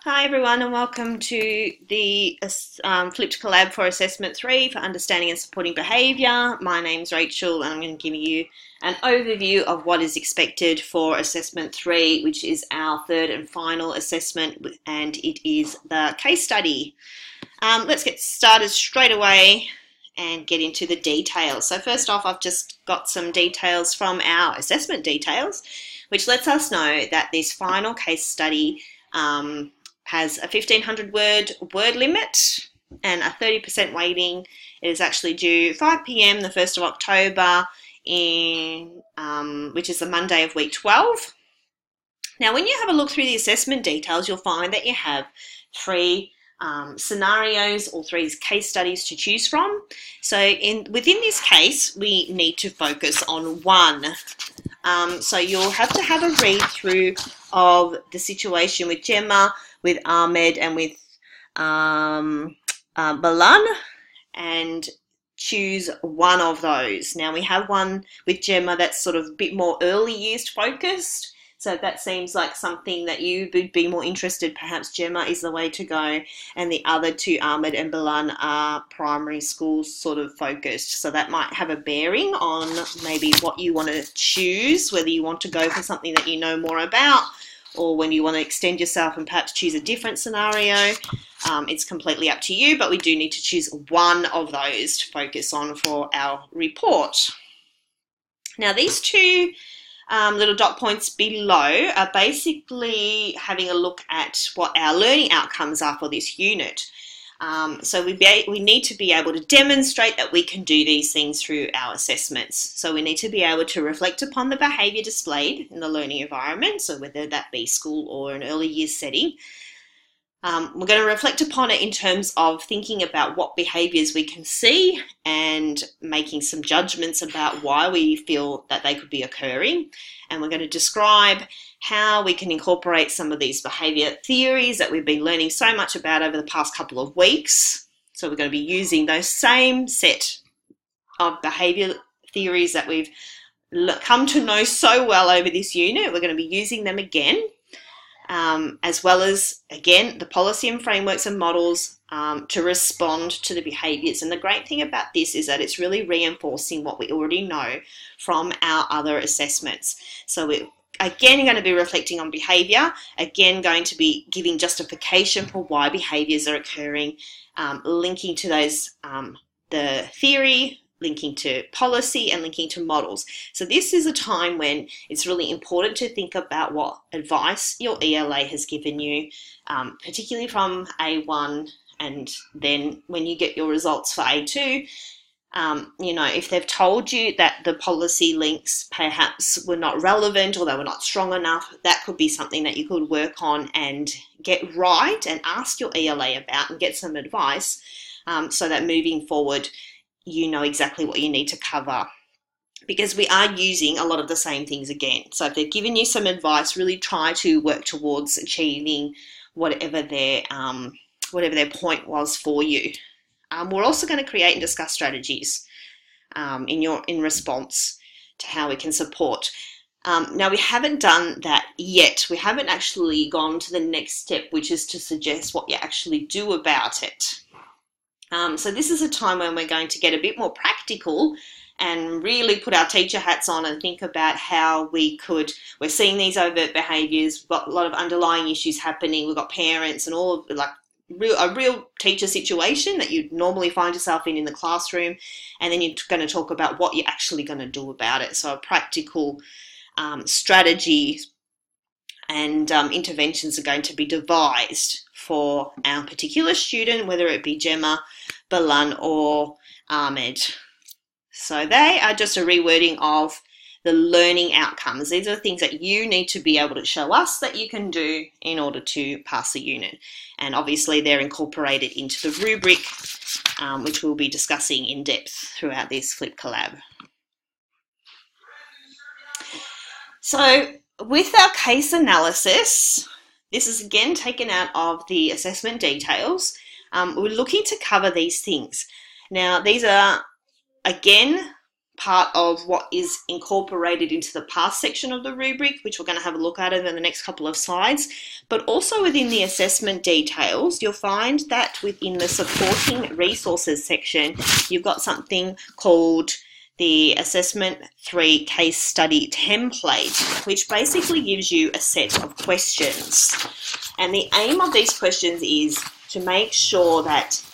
Hi everyone and welcome to the Flipped Collab for Assessment 3 for Understanding and Supporting Behaviour. My name's Rachel and I'm going to give you an overview of what is expected for Assessment 3, which is our third and final assessment, and it is the case study. Let's get started straight away and get into the details. So first off, I've just got some details from our assessment details, which lets us know that this final case study has a 1,500 word limit and a 30% weighting. It is actually due 5 p.m. the 1st of October, which is the Monday of week 12. Now, when you have a look through the assessment details, you'll find that you have three scenarios or three case studies to choose from. So within this case, we need to focus on one. So you'll have to have a read through of the situation with Gemma, with Ahmed, and with Balan, and choose one of those. Now we have one with Gemma that's sort of a bit more early years focused. So that seems like something that you would be more interested, perhaps Gemma is the way to go, and the other two, Ahmed and Balan, are primary school sort of focused. So that might have a bearing on maybe what you want to choose, whether you want to go for something that you know more about, or when you want to extend yourself and perhaps choose a different scenario. It's completely up to you, but we do need to choose one of those to focus on for our report. Now these two little dot points below are basically having a look at what our learning outcomes are for this unit. So we need to be able to demonstrate that we can do these things through our assessments. So we need to be able to reflect upon the behaviour displayed in the learning environment, so whether that be school or an early years setting. We're going to reflect upon it in terms of thinking about what behaviours we can see and making some judgments about why we feel that they could be occurring. And we're going to describe how we can incorporate some of these behaviour theories that we've been learning so much about over the past couple of weeks. So we're going to be using those same set of behaviour theories that we've come to know so well over this unit. We're going to be using them again. As well as, again, the policy and frameworks and models to respond to the behaviours. And the great thing about this is that it's really reinforcing what we already know from our other assessments. So we're again going to be reflecting on behaviour, again going to be giving justification for why behaviours are occurring, linking to those, the theory, linking to policy, and linking to models. So this is a time when it's really important to think about what advice your ELA has given you, particularly from A1, and then when you get your results for A2, you know, if they've told you that the policy links perhaps were not relevant or they were not strong enough, that could be something that you could work on and get right and ask your ELA about and get some advice, so that moving forward you know exactly what you need to cover, because we are using a lot of the same things again. So if they've given you some advice, really try to work towards achieving whatever their point was for you. We're also going to create and discuss strategies in response to how we can support. Now we haven't done that yet. We haven't actually gone to the next step, which is to suggest what you actually do about it. So this is a time when we're going to get a bit more practical and really put our teacher hats on and think about how we're seeing these overt behaviours, we've got a lot of underlying issues happening, we've got parents and all of a real teacher situation that you'd normally find yourself in the classroom, and then you're going to talk about what you're actually going to do about it. So a practical strategy and interventions are going to be devised for our particular student, whether it be Gemma, Balan or Ahmed. So they are just a rewording of the learning outcomes. These are the things that you need to be able to show us that you can do in order to pass the unit. And obviously they're incorporated into the rubric, which we'll be discussing in depth throughout this Flip Collab. So with our case analysis, this is again taken out of the assessment details. We're looking to cover these things. Now, these are, again, part of what is incorporated into the past section of the rubric, which we're going to have a look at in the next couple of slides. But also within the assessment details, you'll find that within the supporting resources section, you've got something called the Assessment 3 case study template, which basically gives you a set of questions. And the aim of these questions is to make sure that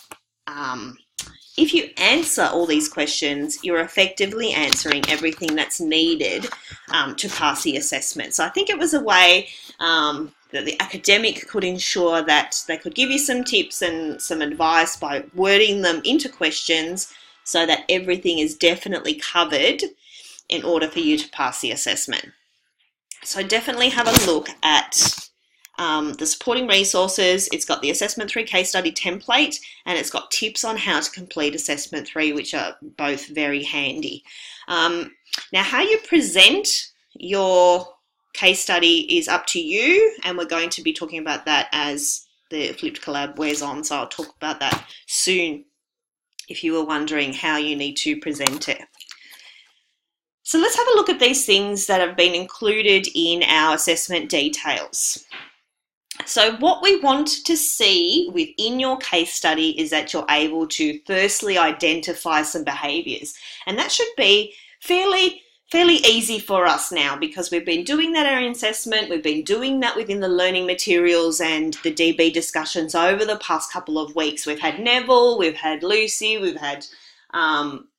if you answer all these questions, you're effectively answering everything that's needed to pass the assessment. So I think it was a way that the academic could ensure that they could give you some tips and some advice by wording them into questions so that everything is definitely covered in order for you to pass the assessment. So definitely have a look at the supporting resources. It's got the Assessment 3 case study template, and it's got tips on how to complete Assessment 3, which are both very handy. Now, how you present your case study is up to you, and we're going to be talking about that as the flipped collab wears on, so I'll talk about that soon if you were wondering how you need to present it. So let's have a look at these things that have been included in our assessment details. So what we want to see within your case study is that you're able to firstly identify some behaviours, and that should be fairly easy for us now because we've been doing that in our assessment, we've been doing that within the learning materials and the DB discussions over the past couple of weeks. We've had Neville, we've had Lucy, we've had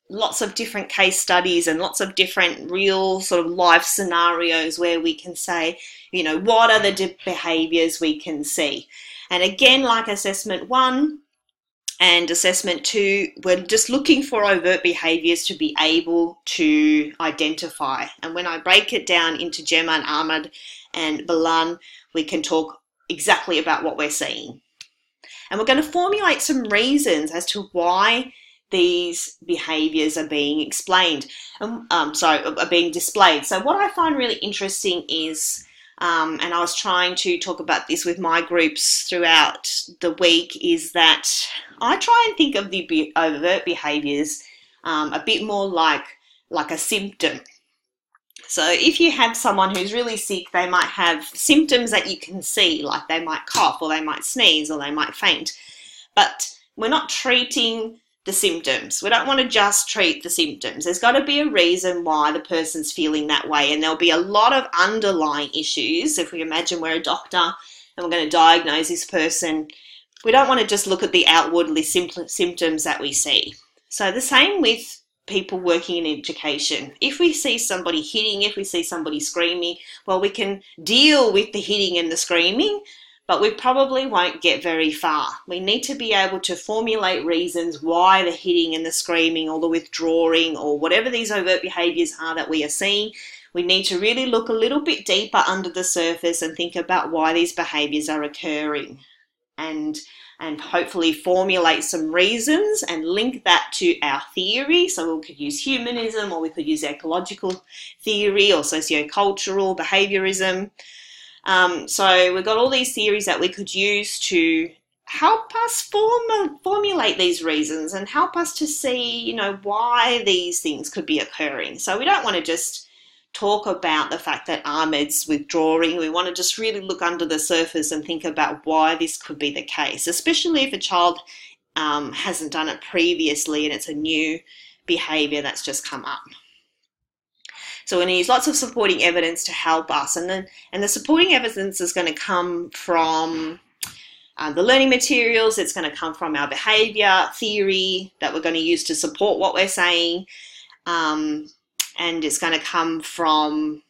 lots of different case studies and lots of different real sort of life scenarios where we can say, you know, what are the behaviours we can see. And again, like assessment 1 and assessment 2, we're just looking for overt behaviours to be able to identify. And when I break it down into Gemma and Ahmed and Balan, we can talk exactly about what we're seeing. And we're going to formulate some reasons as to why these behaviours are being explained, are being displayed. So what I find really interesting is, and I was trying to talk about this with my groups throughout the week, is that I try and think of the overt behaviours a bit more like a symptom. So if you have someone who's really sick, they might have symptoms that you can see, like they might cough or they might sneeze or they might faint. But we're not treating the symptoms. We don't want to just treat the symptoms. There's got to be a reason why the person's feeling that way, and there'll be a lot of underlying issues. If we imagine we're a doctor and we're going to diagnose this person, we don't want to just look at the outwardly symptoms that we see. So the same with people working in education. If we see somebody hitting, if we see somebody screaming, well, we can deal with the hitting and the screaming, but we probably won't get very far. We need to be able to formulate reasons why the hitting and the screaming or the withdrawing or whatever these overt behaviours are that we are seeing. We need to really look a little bit deeper under the surface and think about why these behaviours are occurring, and hopefully formulate some reasons and link that to our theory. So we could use humanism, or we could use ecological theory or sociocultural behaviourism. So we've got all these theories that we could use to help us formulate these reasons and help us to see, you know, why these things could be occurring. So we don't want to just talk about the fact that Ahmed's withdrawing. We want to just really look under the surface and think about why this could be the case, especially if a child hasn't done it previously and it's a new behaviour that's just come up. So we're going to use lots of supporting evidence to help us, and the supporting evidence is going to come from the learning materials. It's going to come from our behaviour theory that we're going to use to support what we're saying, and it's going to come from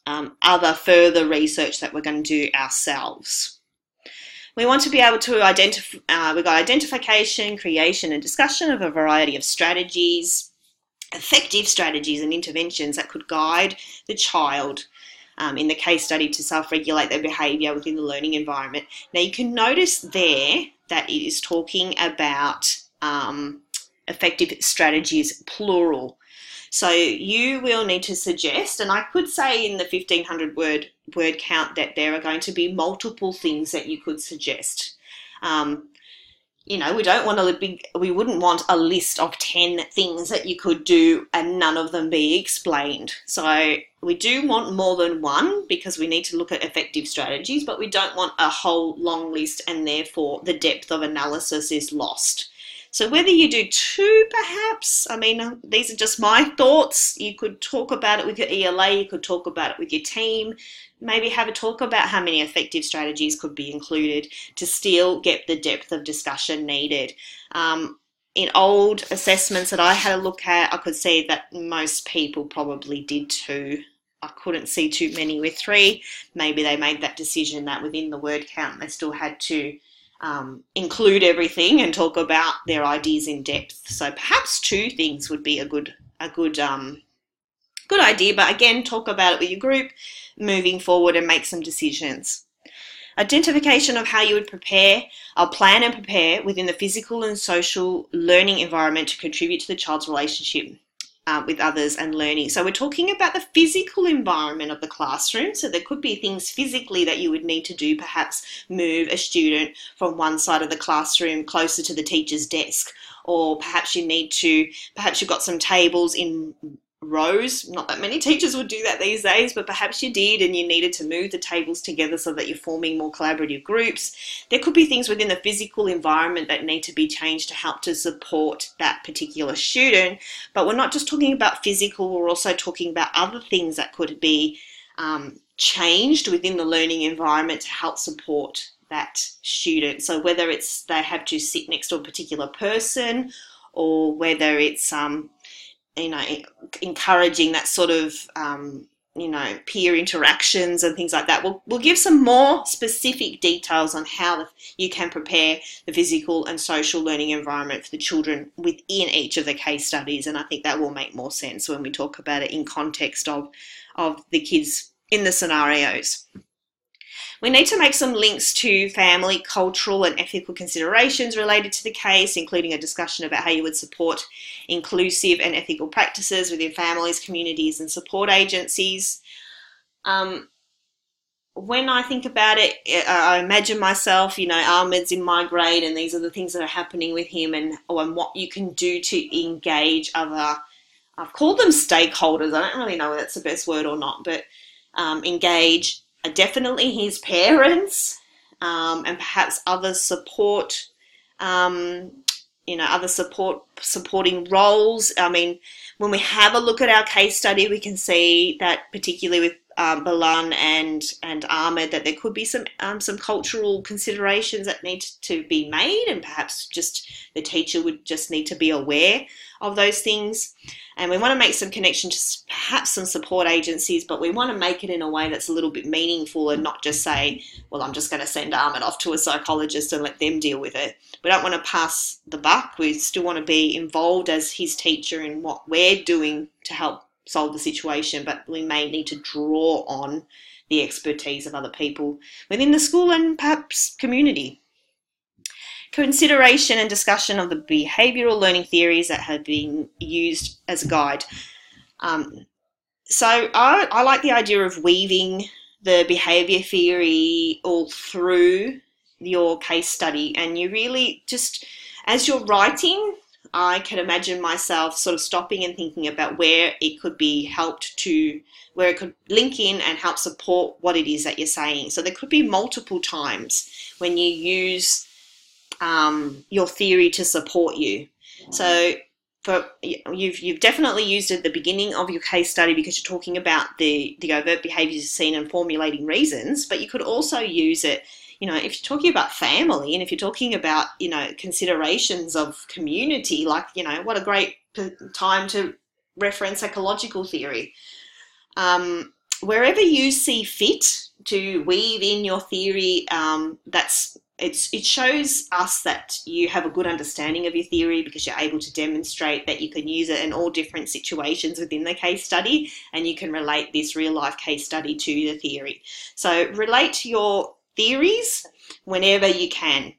other further research that we're going to do ourselves. We want to be able to identify. We've got identification, creation, and discussion of a variety of strategies. Effective strategies and interventions that could guide the child in the case study to self-regulate their behaviour within the learning environment. Now you can notice there that it is talking about effective strategies, plural. So you will need to suggest, and I could say in the 1500 word count that there are going to be multiple things that you could suggest. we wouldn't want a list of 10 things that you could do and none of them be explained. So we do want more than one because we need to look at effective strategies, but we don't want a whole long list and therefore the depth of analysis is lost. So whether you do 2, perhaps, I mean, these are just my thoughts. You could talk about it with your ELA, you could talk about it with your team, maybe have a talk about how many effective strategies could be included to still get the depth of discussion needed. In old assessments that I had a look at, I could see that most people probably did 2. I couldn't see too many with 3. Maybe they made that decision that within the word count they still had to include everything and talk about their ideas in depth. So perhaps 2 things would be a good idea, but again, talk about it with your group moving forward and make some decisions. Identification of how you would prepare. I'll plan and prepare within the physical and social learning environment to contribute to the child's relationship with others and learning. So we're talking about the physical environment of the classroom. So there could be things physically that you would need to do, perhaps move a student from one side of the classroom closer to the teacher's desk, or perhaps you've got some tables in rows. Not that many teachers would do that these days, but perhaps you did and you needed to move the tables together so that you're forming more collaborative groups. There could be things within the physical environment that need to be changed to help to support that particular student. But we're not just talking about physical, we're also talking about other things that could be changed within the learning environment to help support that student. So whether it's they have to sit next to a particular person, or whether it's encouraging that sort of, peer interactions and things like that. We'll give some more specific details on how you can prepare the physical and social learning environment for the children within each of the case studies, and I think that will make more sense when we talk about it in context of the kids in the scenarios. We need to make some links to family, cultural and ethical considerations related to the case, including a discussion about how you would support inclusive and ethical practices within families, communities and support agencies. When I think about it, I imagine myself, Ahmed's in my grade and these are the things that are happening with him and what you can do to engage other, I've called them stakeholders, I don't really know if that's the best word or not, but engage definitely his parents, and perhaps other support, supporting roles. I mean, when we have a look at our case study, we can see that particularly with Balan and Ahmed, that there could be some cultural considerations that need to be made, and perhaps just the teacher would just need to be aware of those things. And we want to make some connection to perhaps some support agencies, but we want to make it in a way that's a little bit meaningful and not just say, well, I'm just going to send Ahmed off to a psychologist and let them deal with it. We don't want to pass the buck. We still want to be involved as his teacher in what we're doing to help solve the situation, but we may need to draw on the expertise of other people within the school and perhaps community. Consideration and discussion of the behavioural learning theories that have been used as a guide. So I like the idea of weaving the behaviour theory all through your case study, and you really just, as you're writing, I can imagine myself sort of stopping and thinking about where it could be where it could link in and help support what it is that you're saying. So there could be multiple times when you use your theory to support you. So you've definitely used it at the beginning of your case study because you're talking about the overt behaviours seen and formulating reasons, but you could also use it, if you're talking about family and if you're talking about, considerations of community, like, what a great time to reference ecological theory. Wherever you see fit to weave in your theory, it shows us that you have a good understanding of your theory because you're able to demonstrate that you can use it in all different situations within the case study, and you can relate this real life case study to the theory. So relate your theories whenever you can.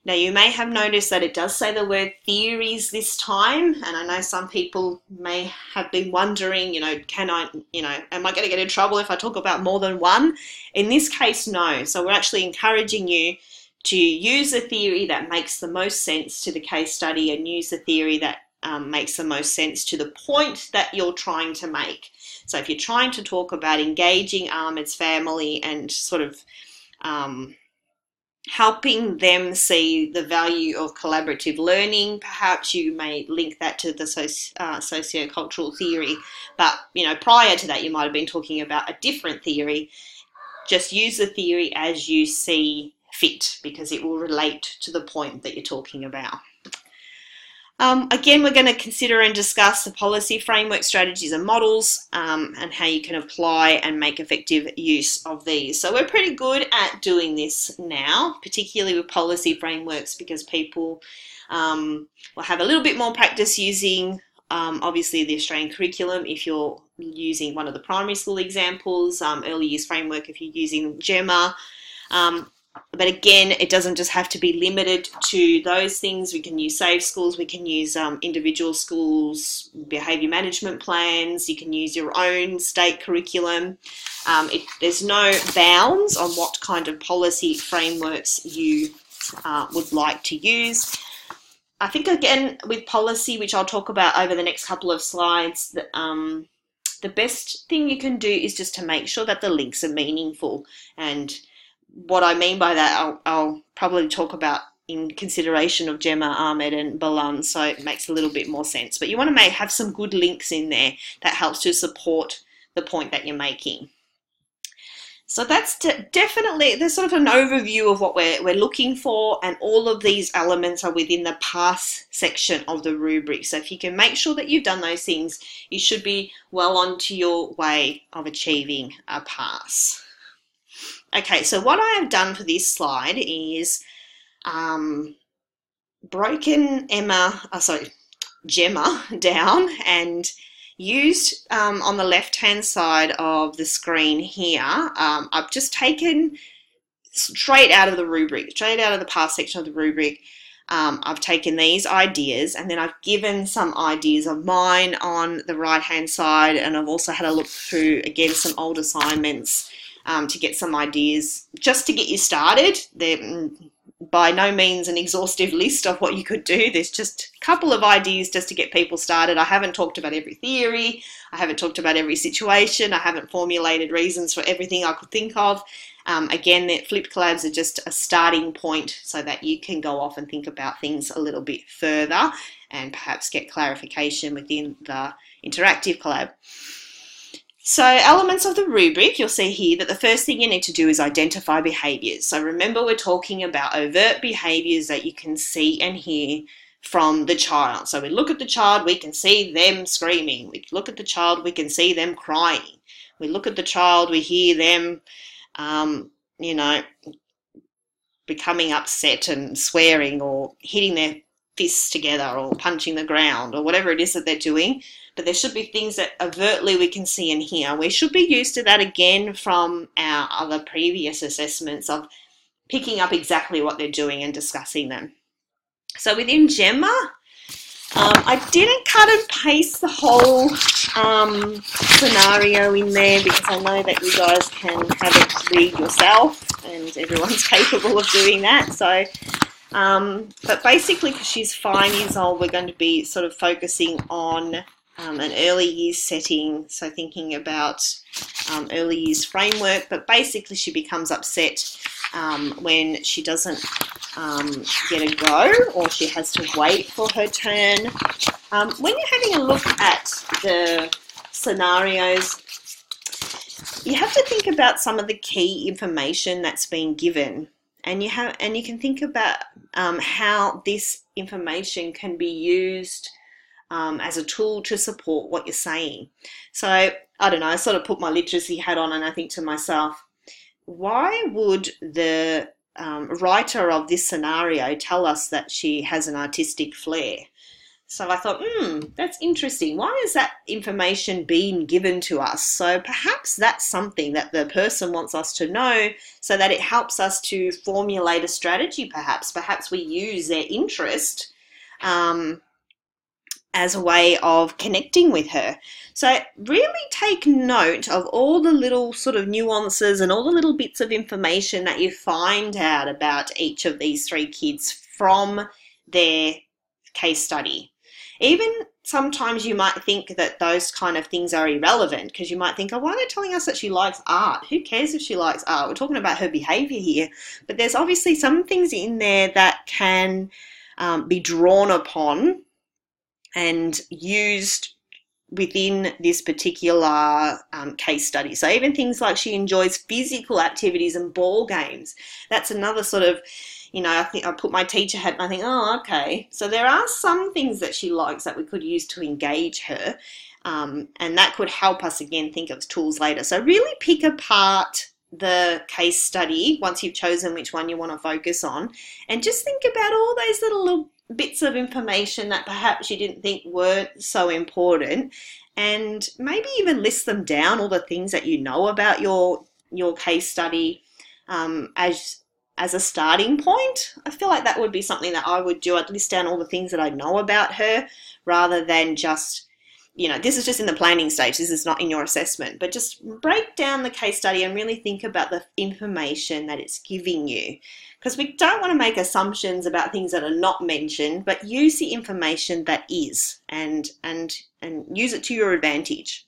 Now, you may have noticed that it does say the word theories this time, and I know some people may have been wondering, am I going to get in trouble if I talk about more than one? In this case, no. So we're actually encouraging you to use a theory that makes the most sense to the case study and use the theory that makes the most sense to the point that you're trying to make. So if you're trying to talk about engaging Ahmed's family and sort of helping them see the value of collaborative learning, perhaps you may link that to the sociocultural theory. But, you know, prior to that, you might have been talking about a different theory. Just use the theory as you see fit, because it will relate to the point that you're talking about. Again, we're going to consider and discuss the policy framework, strategies and models, and how you can apply and make effective use of these. So we're pretty good at doing this now, particularly with policy frameworks, because people will have a little bit more practice using, obviously, the Australian curriculum if you're using one of the primary school examples, early years framework if you're using GEMA. But again, it doesn't just have to be limited to those things. We can use safe schools, we can use individual schools, behaviour management plans, you can use your own state curriculum. There's no bounds on what kind of policy frameworks you would like to use. I think, again, with policy, which I'll talk about over the next couple of slides, the best thing you can do is just to make sure that the links are meaningful. And what I mean by that, I'll probably talk about in consideration of Gemma, Ahmed and Balan, so it makes a little bit more sense. But you want to have some good links in there that helps to support the point that you're making. So that's definitely, there's sort of an overview of what we're looking for, and all of these elements are within the pass section of the rubric. So if you can make sure that you've done those things, you should be well onto your way of achieving a pass. Okay, so what I have done for this slide is broken Gemma down and used on the left-hand side of the screen here. I've just taken straight out of the rubric, straight out of the past section of the rubric. I've taken these ideas and then I've given some ideas of mine on the right-hand side, and I've also had a look through, again, some old assignments to get some ideas just to get you started. They're by no means an exhaustive list of what you could do. There's just a couple of ideas just to get people started. I haven't talked about every theory. I haven't talked about every situation. I haven't formulated reasons for everything I could think of. Again, the flipped collabs are just a starting point so that you can go off and think about things a little bit further and perhaps get clarification within the interactive collab. So elements of the rubric, you'll see here that the first thing you need to do is identify behaviours. So remember, we're talking about overt behaviours that you can see and hear from the child. So we look at the child, we can see them screaming. We look at the child, we can see them crying. We look at the child, we hear them, becoming upset and swearing or hitting their fists together or punching the ground or whatever it is that they're doing. But there should be things that overtly we can see and hear. We should be used to that again from our other previous assessments of picking up exactly what they're doing and discussing them. So within Gemma, I didn't cut and paste the whole scenario in there because I know that you guys can have it read yourself and everyone's capable of doing that. So, but basically, because she's 5 years old, we're going to be sort of focusing on an early years setting, so thinking about early years framework, but basically she becomes upset when she doesn't get a go or she has to wait for her turn. When you're having a look at the scenarios, you have to think about some of the key information that's been given, and you can think about how this information can be used as a tool to support what you're saying. So, I don't know, I sort of put my literacy hat on and I think to myself, why would the writer of this scenario tell us that she has an artistic flair? So I thought, that's interesting. Why is that information being given to us? So perhaps that's something that the person wants us to know so that it helps us to formulate a strategy perhaps. Perhaps we use their interest as a way of connecting with her. So really take note of all the little sort of nuances and all the little bits of information that you find out about each of these three kids from their case study. Even sometimes you might think that those kind of things are irrelevant, because you might think, oh, why are they telling us that she likes art? Who cares if she likes art? We're talking about her behaviour here. But there's obviously some things in there that can be drawn upon and used within this particular case study. So even things like she enjoys physical activities and ball games. That's another sort of, I think I put my teacher hat and I think, oh, okay. So there are some things that she likes that we could use to engage her. And that could help us, again, think of tools later. So really pick apart the case study once you've chosen which one you want to focus on, and just think about all those little bits of information that perhaps you didn't think weren't so important, and maybe even list them down, all the things that you know about your case study as a starting point. I feel like that would be something that I would do. I'd list down all the things that I know about her, rather than just, this is just in the planning stage, this is not in your assessment, but just break down the case study and really think about the information that it's giving you. Because we don't want to make assumptions about things that are not mentioned, but use the information that is, and use it to your advantage.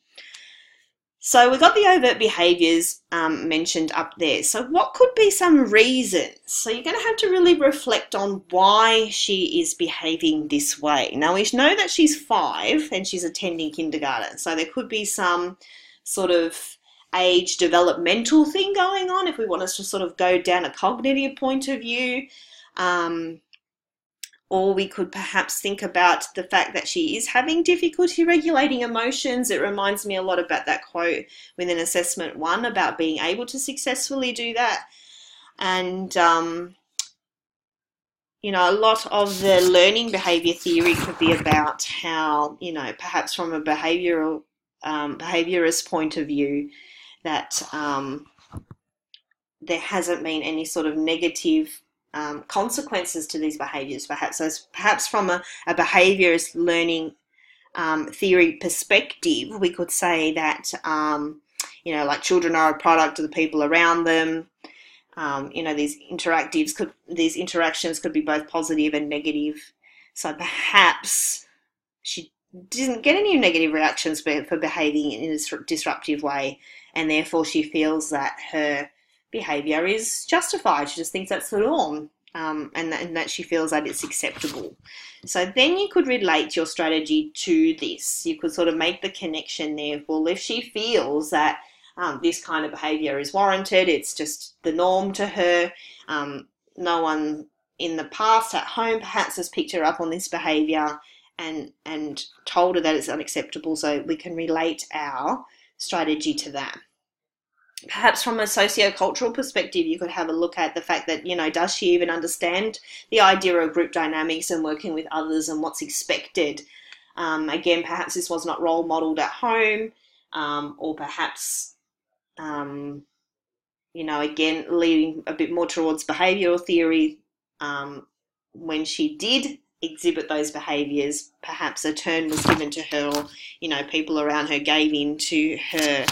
So we've got the overt behaviours mentioned up there. So what could be some reasons? So you're going to have to really reflect on why she is behaving this way. Now, we know that she's 5 and she's attending kindergarten. So there could be some sort of age developmental thing going on if we want us to sort of go down a cognitive point of view. Or we could perhaps think about the fact that she is having difficulty regulating emotions. It reminds me a lot about that quote within Assessment 1 about being able to successfully do that. And, a lot of the learning behaviour theory could be about how, perhaps from a behaviourist point of view, that there hasn't been any sort of negative consequences to these behaviours. Perhaps from a behaviourist learning theory perspective, we could say that, like children are a product of the people around them. These interactions could be both positive and negative. So perhaps she didn't get any negative reactions for behaving in a disruptive way, and therefore she feels that her behaviour is justified. She just thinks that's the norm, and that she feels that it's acceptable. So then you could relate your strategy to this. You could sort of make the connection there. Well, if she feels that this kind of behaviour is warranted, it's just the norm to her, no one in the past at home perhaps has picked her up on this behaviour and told her that it's unacceptable, so we can relate our strategy to that. Perhaps from a socio-cultural perspective, you could have a look at the fact that, does she even understand the idea of group dynamics and working with others and what's expected? Again, perhaps this was not role modelled at home, or perhaps, again, leading a bit more towards behavioural theory. When she did exhibit those behaviours, perhaps a turn was given to her, or, people around her gave in to her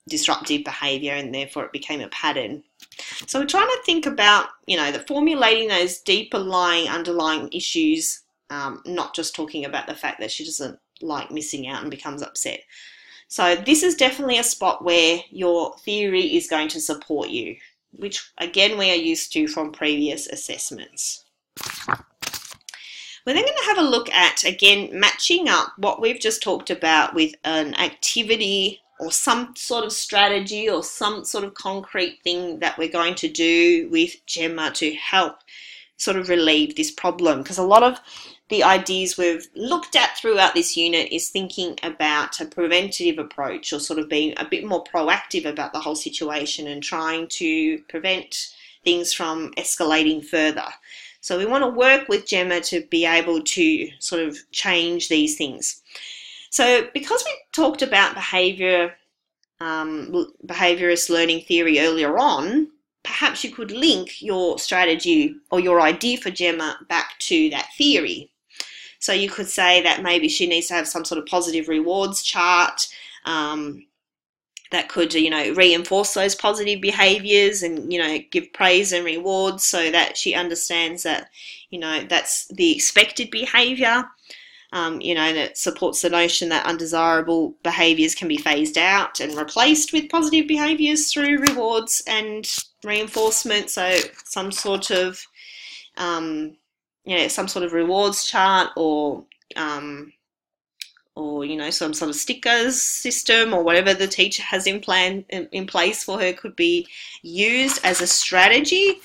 disruptive behaviour, and therefore it became a pattern. So we're trying to think about, the formulating those deeper underlying issues, not just talking about the fact that she doesn't like missing out and becomes upset. So this is definitely a spot where your theory is going to support you, which again we are used to from previous assessments. We're then going to have a look at, again, matching up what we've just talked about with an activity or some sort of strategy or some sort of concrete thing that we're going to do with Gemma to help sort of relieve this problem. Because a lot of the ideas we've looked at throughout this unit is thinking about a preventative approach, or sort of being a bit more proactive about the whole situation and trying to prevent things from escalating further. So we want to work with Gemma to be able to sort of change these things. So because we talked about behaviourist learning theory earlier on, perhaps you could link your strategy or your idea for Gemma back to that theory. So you could say that maybe she needs to have some sort of positive rewards chart that could, reinforce those positive behaviors and, give praise and rewards so that she understands that, that's the expected behavior. That supports the notion that undesirable behaviours can be phased out and replaced with positive behaviours through rewards and reinforcement. So some sort of, some sort of rewards chart or some sort of stickers system or whatever the teacher has in place for her could be used as a strategy.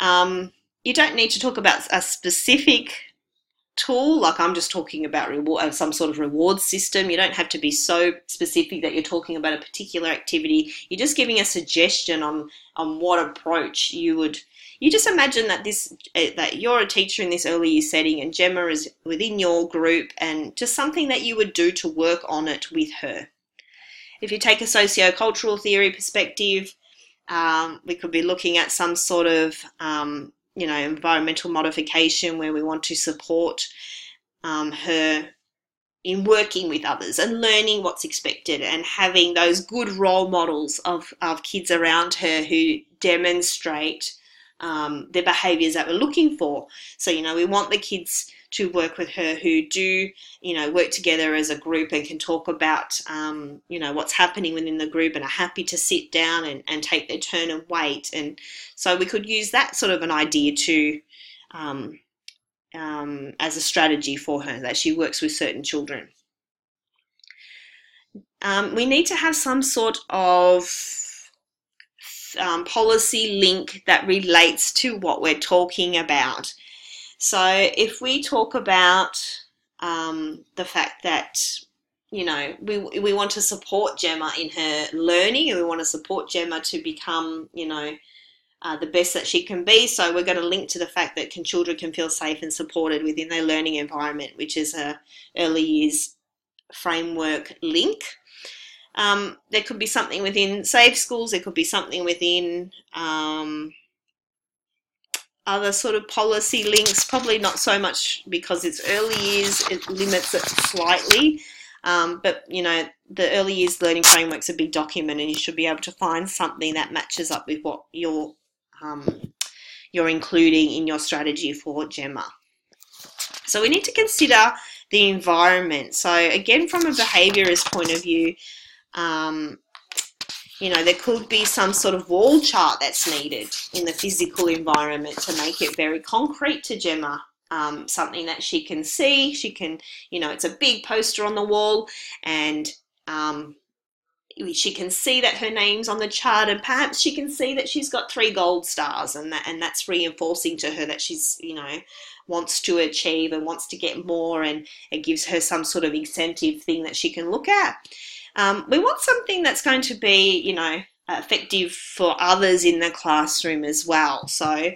You don't need to talk about a specific tool, like I'm just talking about some sort of reward system. You don't have to be so specific that you're talking about a particular activity. You're just giving a suggestion on what approach you just imagine that you're a teacher in this early year setting and Gemma is within your group, and just something that you would do to work on it with her. If you take a socio-cultural theory perspective, we could be looking at some sort of environmental modification where we want to support her in working with others and learning what's expected and having those good role models of kids around her who demonstrate the behaviours that we're looking for. So, we want the kids to work with her who do, work together as a group and can talk about, what's happening within the group and are happy to sit down and take their turn and wait. And so we could use that sort of an idea to, as a strategy for her, that she works with certain children. We need to have some sort of policy link that relates to what we're talking about. So if we talk about the fact that, we want to support Gemma in her learning and we want to support Gemma to become, the best that she can be. So we're going to link to the fact that children can feel safe and supported within their learning environment, which is a early years framework link. There could be something within Safe Schools. There could be something within other sort of policy links, probably not so much because it's early years, it limits it slightly. But, the early years learning framework's a big document and you should be able to find something that matches up with what you're including in your strategy for Gemma. So we need to consider the environment. So again, from a behaviourist point of view, there could be some sort of wall chart that's needed in the physical environment to make it very concrete to Gemma, something that she can see. She can, it's a big poster on the wall and she can see that her name's on the chart and perhaps she can see that she's got 3 gold stars and that's reinforcing to her that she's, wants to achieve and wants to get more, and it gives her some sort of incentive thing that she can look at. We want something that's going to be, effective for others in the classroom as well. So,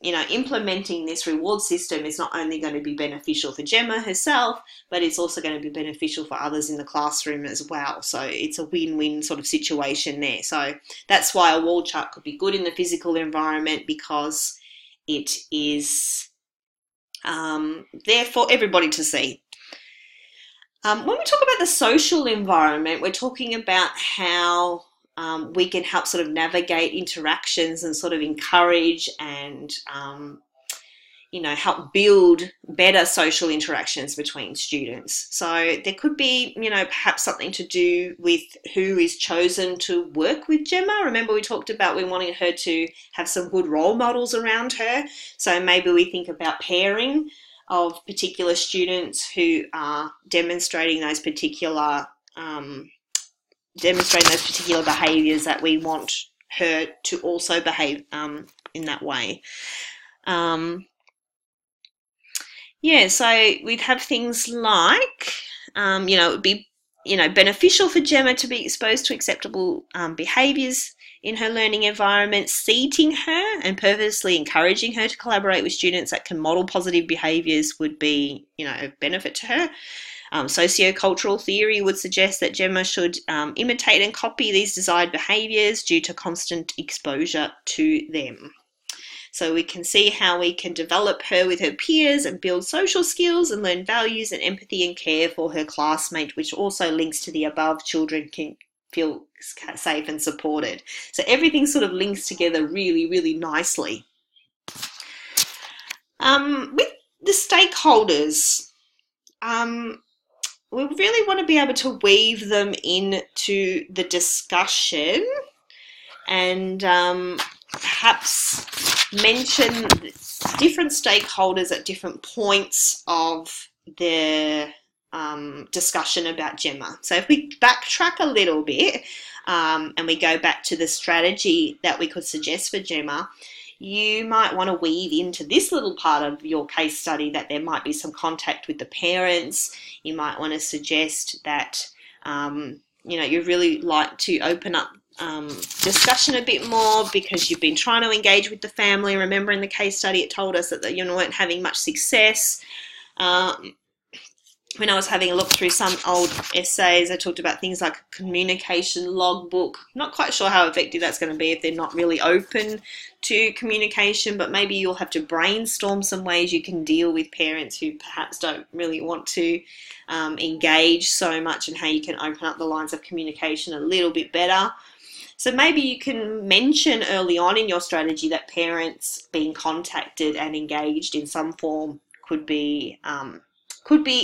implementing this reward system is not only going to be beneficial for Gemma herself, but it's also going to be beneficial for others in the classroom as well. So it's a win-win sort of situation there. So that's why a wall chart could be good in the physical environment, because it is there for everybody to see. When we talk about the social environment, we're talking about how we can help sort of navigate interactions and sort of encourage and, help build better social interactions between students. So there could be, perhaps something to do with who is chosen to work with Gemma. Remember we talked about we wanting her to have some good role models around her. So maybe we think about pairing of particular students who are demonstrating those particular behaviours that we want her to also behave in that way. So we'd have things like, it would be, beneficial for Gemma to be exposed to acceptable behaviours in her learning environment, seating her and purposely encouraging her to collaborate with students that can model positive behaviours would be, of benefit to her. Socio-cultural theory would suggest that Gemma should imitate and copy these desired behaviours due to constant exposure to them. So we can see how we can develop her with her peers and build social skills and learn values and empathy and care for her classmate, which also links to the above. Children can feel safe and supported. So everything sort of links together really, really nicely. With the stakeholders, we really want to be able to weave them into the discussion and perhaps mention different stakeholders at different points of their discussion about Gemma. So if we backtrack a little bit and we go back to the strategy that we could suggest for Gemma, you might want to weave into this little part of your case study that there might be some contact with the parents. You might want to suggest that you really like to open up discussion a bit more because you've been trying to engage with the family. Remember, in the case study it told us that you weren't having much success. When I was having a look through some old essays, I talked about things like communication logbook. Not quite sure how effective that's going to be if they're not really open to communication, but maybe you'll have to brainstorm some ways you can deal with parents who perhaps don't really want to engage so much, and how you can open up the lines of communication a little bit better. So maybe you can mention early on in your strategy that parents being contacted and engaged in some form could be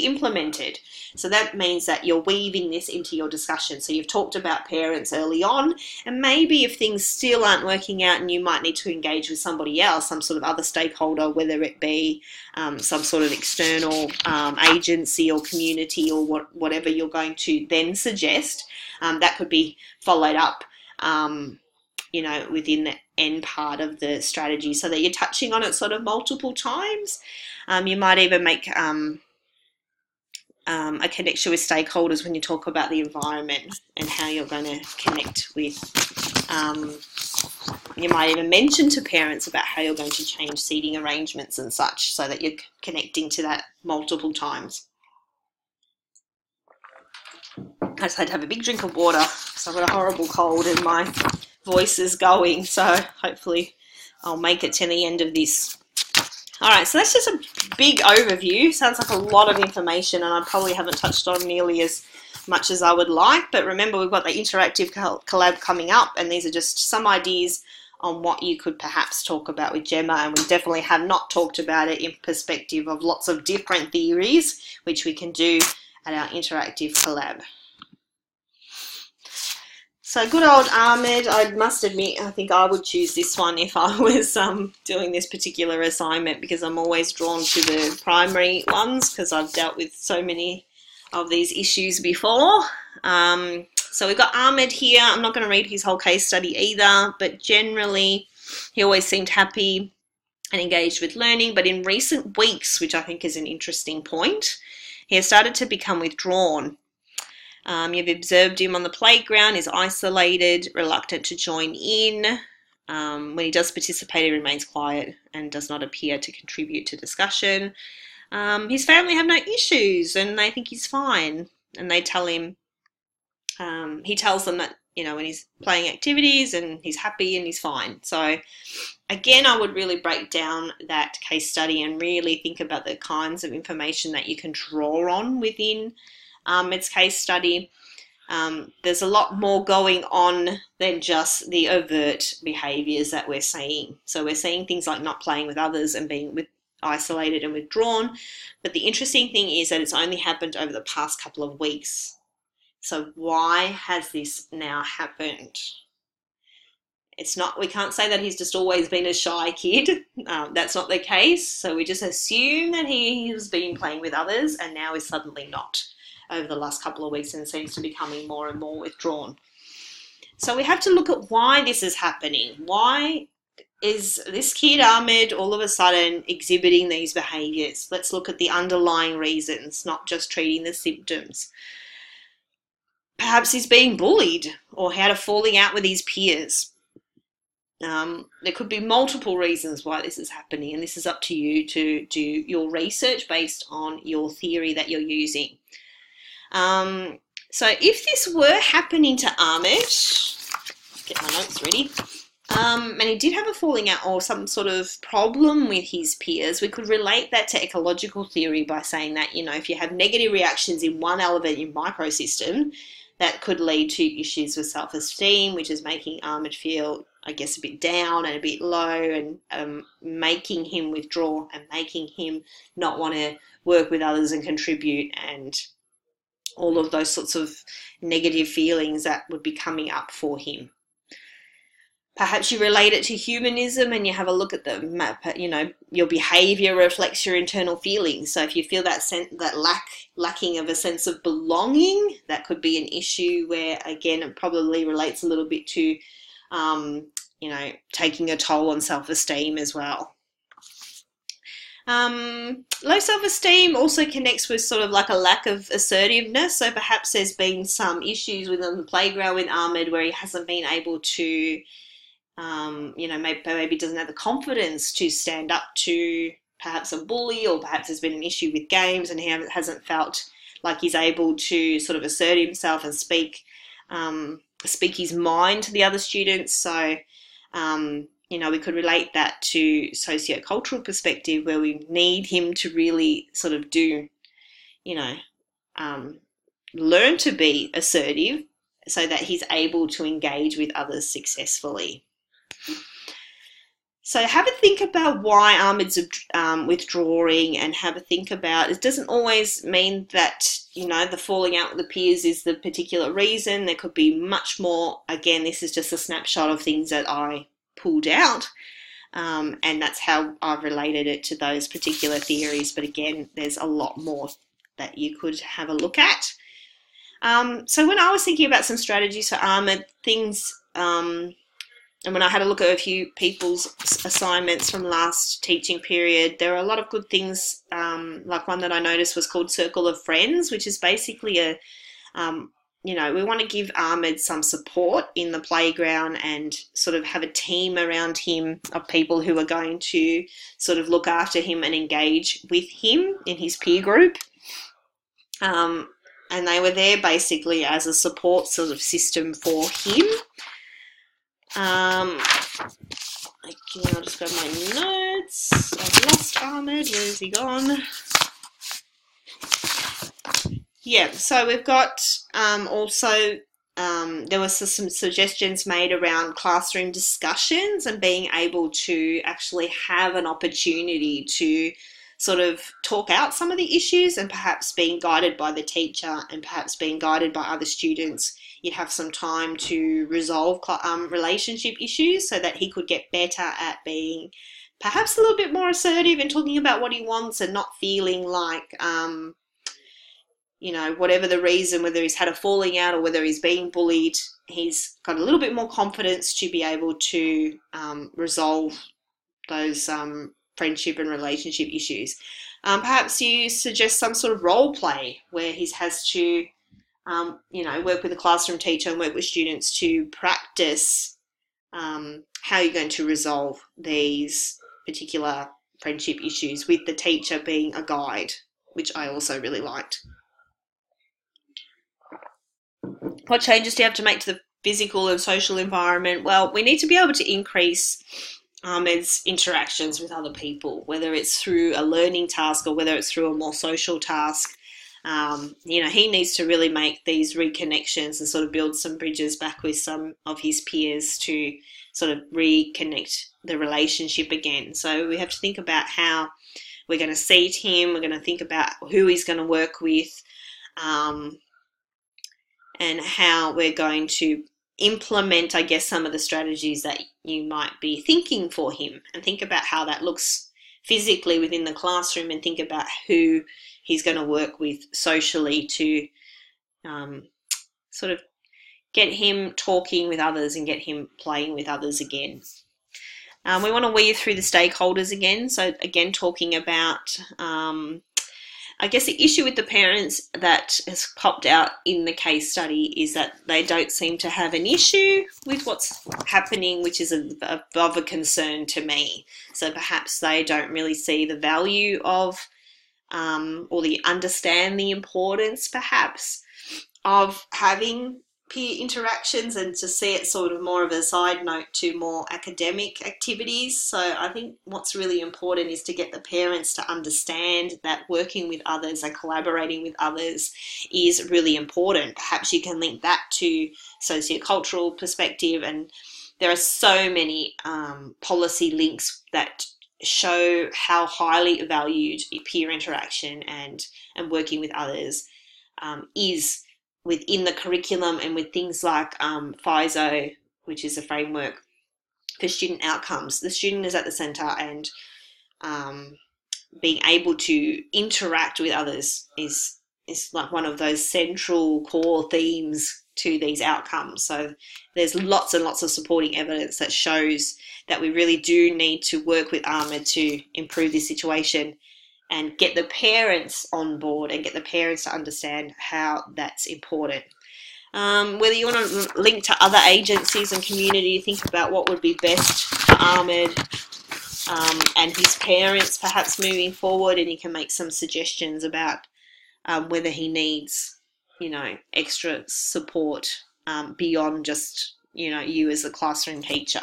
implemented. So that means that you're weaving this into your discussion. So you've talked about parents early on, and maybe if things still aren't working out and you might need to engage with somebody else, some sort of other stakeholder, whether it be some sort of external agency or community or whatever you're going to then suggest, that could be followed up within the end part of the strategy, so that you're touching on it sort of multiple times. You might even make a connection with stakeholders when you talk about the environment and how you're going to connect with. You might even mention to parents about how you're going to change seating arrangements and such, so that you're connecting to that multiple times. I just had to have a big drink of water because I've got a horrible cold and my voice is going, so hopefully I'll make it to the end of this. Alright, so that's just a big overview. Sounds like a lot of information, and I probably haven't touched on nearly as much as I would like, but remember, we've got the interactive collab coming up, and these are just some ideas on what you could perhaps talk about with Gemma, and we definitely have not talked about it in perspective of lots of different theories, which we can do at our interactive collab. So good old Ahmed, I must admit, I think I would choose this one if I was doing this particular assignment, because I'm always drawn to the primary ones because I've dealt with so many of these issues before. So we've got Ahmed here. I'm not going to read his whole case study either, but generally he always seemed happy and engaged with learning. But in recent weeks, which I think is an interesting point, he has started to become withdrawn. You've observed him on the playground, is isolated, reluctant to join in. When he does participate, he remains quiet and does not appear to contribute to discussion. His family have no issues and they think he's fine. And they tell him, he tells them that, when he's playing activities and he's happy and he's fine. So again, I would really break down that case study and really think about the kinds of information that you can draw on within its case study. There's a lot more going on than just the overt behaviours that we're seeing. So we're seeing things like not playing with others and being isolated and withdrawn. But the interesting thing is that it's only happened over the past couple of weeks. So why has this now happened? We can't say that he's just always been a shy kid. That's not the case. So we just assume that he has been playing with others and now is suddenly not over the last couple of weeks and seems to be becoming more and more withdrawn. So we have to look at why this is happening. Why is this kid, Ahmed, all of a sudden exhibiting these behaviours? Let's look at the underlying reasons, not just treating the symptoms. Perhaps he's being bullied or had a falling out with his peers. There could be multiple reasons why this is happening, and this is up to you to do your research based on your theory that you're using. So if this were happening to Ahmed, get my notes ready. And he did have a falling out or some sort of problem with his peers. We could relate that to ecological theory by saying that, you know, if you have negative reactions in one elevated microsystem, that could lead to issues with self-esteem, which is making Ahmed feel, I guess, a bit down and a bit low, and making him withdraw and making him not want to work with others and contribute, and all of those sorts of negative feelings that would be coming up for him. Perhaps you relate it to humanism and you have a look at the map. You know, your behaviour reflects your internal feelings. So if you feel that lacking of a sense of belonging, that could be an issue where, again, it probably relates a little bit to, you know, taking a toll on self-esteem as well. Low self-esteem also connects with sort of like a lack of assertiveness. So perhaps there's been some issues within the playground with Ahmed where he hasn't been able to, you know, maybe doesn't have the confidence to stand up to perhaps a bully, or perhaps there's been an issue with games and he hasn't felt like he's able to sort of assert himself and speak his mind to the other students. So, you know, we could relate that to socio-cultural perspective where we need him to really sort of do, you know, learn to be assertive so that he's able to engage with others successfully. So have a think about why Ahmed's withdrawing, and have a think about, it doesn't always mean that, you know, the falling out with the peers is the particular reason. There could be much more. Again, this is just a snapshot of things that I pulled out, and that's how I've related it to those particular theories. But again, there's a lot more that you could have a look at. So when I was thinking about some strategies for Ahmed, things, and when I had a look at a few people's assignments from last teaching period, there are a lot of good things. Like one that I noticed was called Circle of Friends, which is basically a, you know, we want to give Ahmed some support in the playground and sort of have a team around him of people who are going to sort of look after him and engage with him in his peer group. And they were there basically as a support sort of system for him. I'll just grab my notes. I've lost Ahmed. Where is he gone? Yeah, so we've got also, there were some suggestions made around classroom discussions and being able to actually have an opportunity to sort of talk out some of the issues, and perhaps being guided by the teacher and perhaps being guided by other students. You'd have some time to resolve relationship issues so that he could get better at being perhaps a little bit more assertive and talking about what he wants, and not feeling like, you know, whatever the reason, whether he's had a falling out or whether he's being bullied, he's got a little bit more confidence to be able to resolve those friendship and relationship issues. Perhaps you suggest some sort of role play where he has to, you know, work with a classroom teacher and work with students to practice how you're going to resolve these particular friendship issues, with the teacher being a guide, which I also really liked. What changes do you have to make to the physical and social environment? Well, we need to be able to increase Ahmed's interactions with other people, whether it's through a learning task or whether it's through a more social task. You know, he needs to really make these reconnections and sort of build some bridges back with some of his peers to sort of reconnect the relationship again. So we have to think about how we're going to seat him. We're going to think about who he's going to work with, and how we're going to implement, I guess, some of the strategies that you might be thinking for him, and think about how that looks physically within the classroom, and think about who he's going to work with socially to sort of get him talking with others and get him playing with others again. We want to weave through the stakeholders again. So again, talking about, I guess the issue with the parents that has popped out in the case study is that they don't seem to have an issue with what's happening, which is of a concern to me. So perhaps they don't really see the value of, or understand the importance perhaps of having peer interactions and to see it sort of more of a side note to more academic activities. So I think what's really important is to get the parents to understand that working with others and collaborating with others is really important. Perhaps you can link that to sociocultural perspective, and there are so many policy links that show how highly valued peer interaction and working with others is within the curriculum, and with things like FISO, which is a framework for student outcomes. The student is at the centre, and being able to interact with others is like one of those central core themes to these outcomes. So there's lots and lots of supporting evidence that shows that we really do need to work with Ahmed to improve this situation and get the parents on board and get the parents to understand how that's important. Whether you want to link to other agencies and community, think about what would be best for Ahmed and his parents perhaps moving forward, and you can make some suggestions about whether he needs, extra support beyond just, you as a classroom teacher.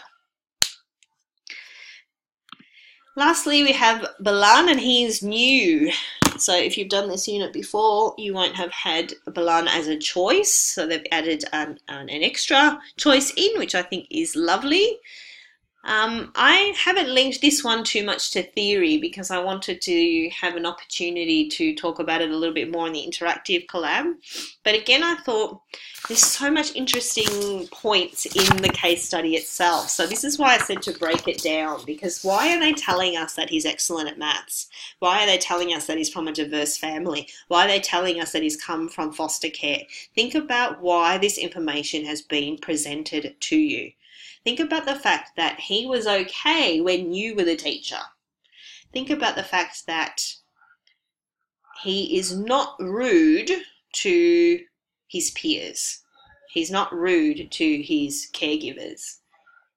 Lastly, we have Balan, and he is new. So if you've done this unit before, you won't have had Balan as a choice. So they've added an extra choice in, which I think is lovely. I haven't linked this one too much to theory because I wanted to have an opportunity to talk about it a little bit more in the interactive collab. But again, I thought there's so much interesting points in the case study itself. So this is why I said to break it down, because why are they telling us that he's excellent at maths? Why are they telling us that he's from a diverse family? Why are they telling us that he's come from foster care? Think about why this information has been presented to you. Think about the fact that he was okay when you were the teacher. Think about the fact that he is not rude to his peers. He's not rude to his caregivers.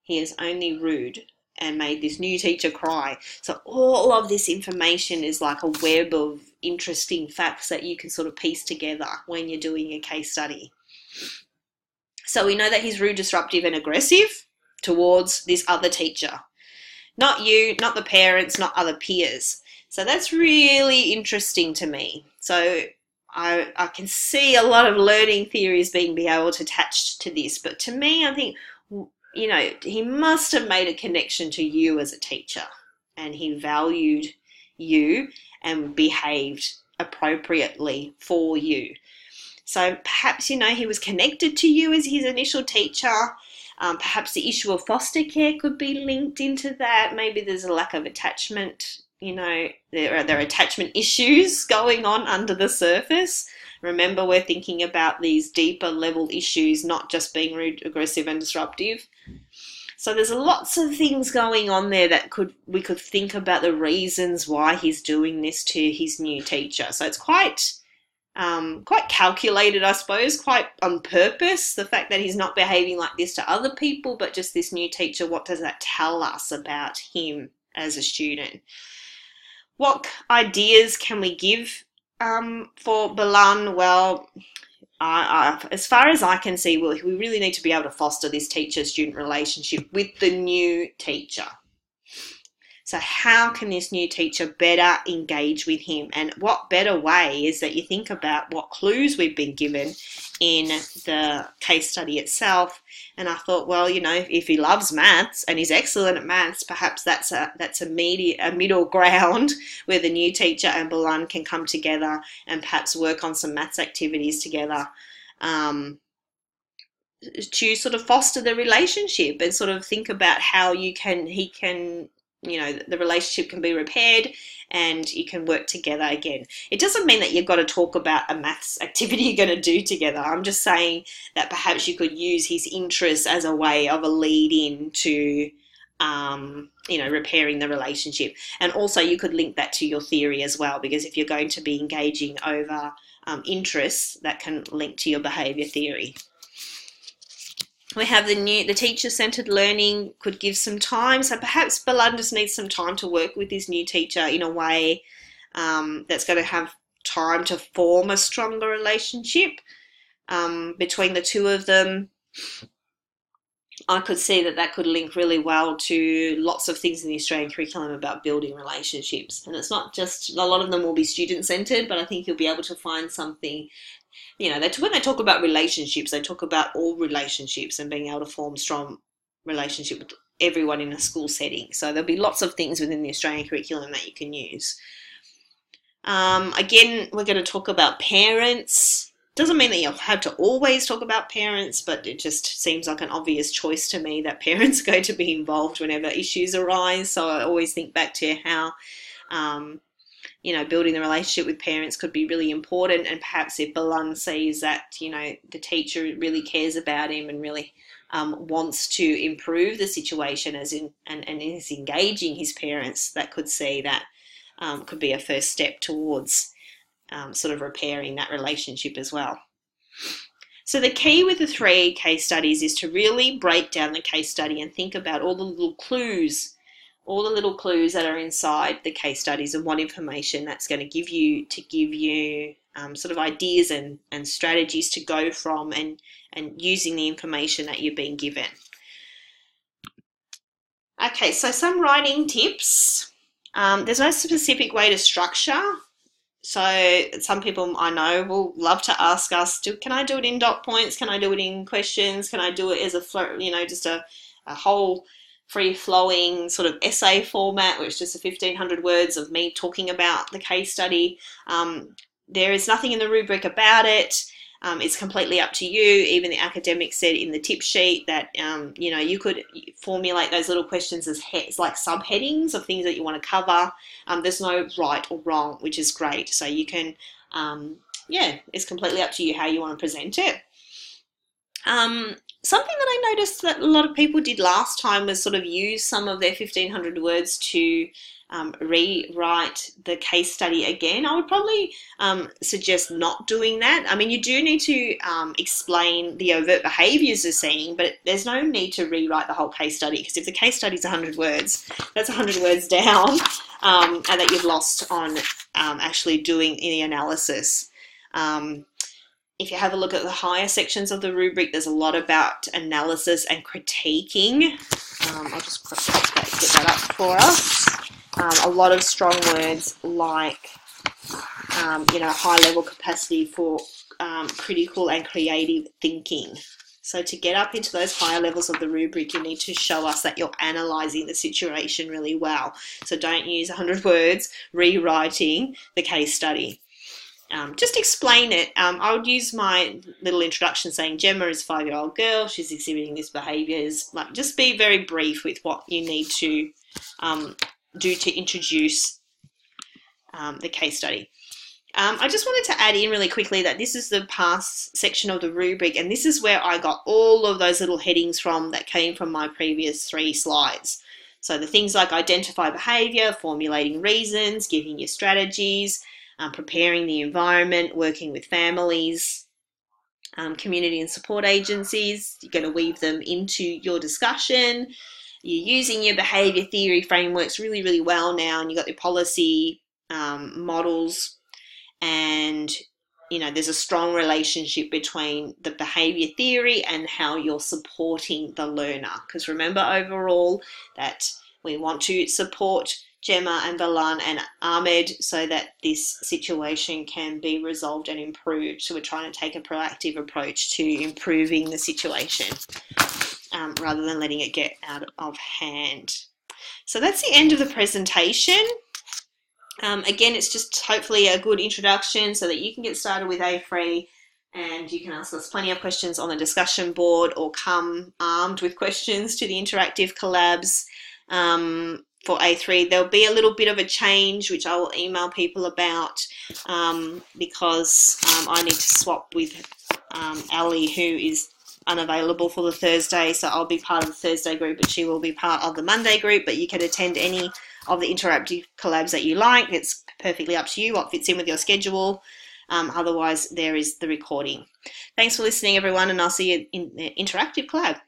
He is only rude and made this new teacher cry. So all of this information is like a web of interesting facts that you can sort of piece together when you're doing a case study. So we know that he's rude, disruptive, and aggressive towards this other teacher. Not you, not the parents, not other peers. So that's really interesting to me. So I can see a lot of learning theories being able to attach to this. But to me, I think, he must have made a connection to you as a teacher. And he valued you and behaved appropriately for you. So perhaps, he was connected to you as his initial teacher. Perhaps the issue of foster care could be linked into that. Maybe there's a lack of attachment. There are attachment issues going on under the surface. Remember, we're thinking about these deeper level issues, not just being rude, aggressive, and disruptive. So there's lots of things going on there that we could think about the reasons why he's doing this to his new teacher. So it's quite calculated, I suppose, quite on purpose, the fact that he's not behaving like this to other people, but just this new teacher. What does that tell us about him as a student? What ideas can we give for Balan? Well, as far as I can see, we really need to be able to foster this teacher-student relationship with the new teacher. So how can this new teacher better engage with him? And what better way is that you think about what clues we've been given in the case study itself. And I thought, well, if he loves maths and he's excellent at maths, perhaps that's a middle ground where the new teacher and Balan can come together and perhaps work on some maths activities together to sort of foster the relationship and sort of think about how he can the relationship can be repaired and you can work together again. It doesn't mean that you've got to talk about a maths activity you're going to do together. I'm just saying that perhaps you could use his interests as a way of a lead in to, repairing the relationship. And also you could link that to your theory as well, because if you're going to be engaging over interests, that can link to your behaviour theory. We have the teacher-centered learning could give some time. So perhaps Balan just needs some time to work with his new teacher in a way that's going to have time to form a stronger relationship. between the two of them, I could see that that could link really well to lots of things in the Australian curriculum about building relationships. And it's not just, a lot of them will be student-centred, but I think you'll be able to find something, when they talk about relationships, they talk about all relationships and being able to form strong relationship with everyone in a school setting. So there'll be lots of things within the Australian curriculum that you can use. Again, we're going to talk about parents. Doesn't mean that you'll have to always talk about parents, but it just seems like an obvious choice to me that parents are going to be involved whenever issues arise. So I always think back to how, building the relationship with parents could be really important. And perhaps if Balan sees that, the teacher really cares about him and really wants to improve the situation and is engaging his parents, that could see that could be a first step towards sort of repairing that relationship as well. So the key with the 3 case studies is to really break down the case study and think about all the little clues that are inside the case studies and what information that's going to give you sort of ideas and strategies to go from and using the information that you're being given. Okay, so some writing tips. There's no specific way to structure. So some people I know will love to ask us, can I do it in dot points? Can I do it in questions? Can I do it as just a whole free-flowing sort of essay format where it's just 1,500 words of me talking about the case study? There is nothing in the rubric about it. It's completely up to you. Even the academic said in the tip sheet that, you could formulate those little questions as like subheadings of things that you want to cover. There's no right or wrong, which is great. So you can, it's completely up to you how you want to present it. Something that I noticed that a lot of people did last time was sort of use some of their 1,500 words to rewrite the case study again. I would probably suggest not doing that. I mean, you do need to explain the overt behaviours they're seeing, but there's no need to rewrite the whole case study, because if the case study is 100 words, that's 100 words down and that you've lost on actually doing any analysis. If you have a look at the higher sections of the rubric, there's a lot about analysis and critiquing. I'll just get that up for us. A lot of strong words like, high-level capacity for critical and creative thinking. So to get up into those higher levels of the rubric, you need to show us that you're analysing the situation really well. So don't use 100 words rewriting the case study. Just explain it. I would use my little introduction saying Gemma is a 5-year-old girl. She's exhibiting these behaviours. Like, just be very brief with what you need to do to introduce the case study. I just wanted to add in really quickly that this is the past section of the rubric, and this is where I got all of those little headings from that came from my previous 3 slides. So the things like identify behaviour, formulating reasons, giving your strategies, preparing the environment, working with families, community and support agencies. You're going to weave them into your discussion. You're using your behaviour theory frameworks really, really well now, and you've got your policy models, and there's a strong relationship between the behaviour theory and how you're supporting the learner. Because remember, overall, that we want to support Gemma and Balan and Ahmed so that this situation can be resolved and improved. So we're trying to take a proactive approach to improving the situation rather than letting it get out of hand. So that's the end of the presentation. Again, it's just hopefully a good introduction so that you can get started with A3, and you can ask us plenty of questions on the discussion board or come armed with questions to the interactive collabs. For A3, there'll be a little bit of a change, which I will email people about because I need to swap with Ali, who is unavailable for the Thursday. So I'll be part of the Thursday group, but she will be part of the Monday group. But you can attend any of the interactive collabs that you like. It's perfectly up to you what fits in with your schedule. Otherwise, there is the recording. Thanks for listening, everyone, and I'll see you in the interactive collab.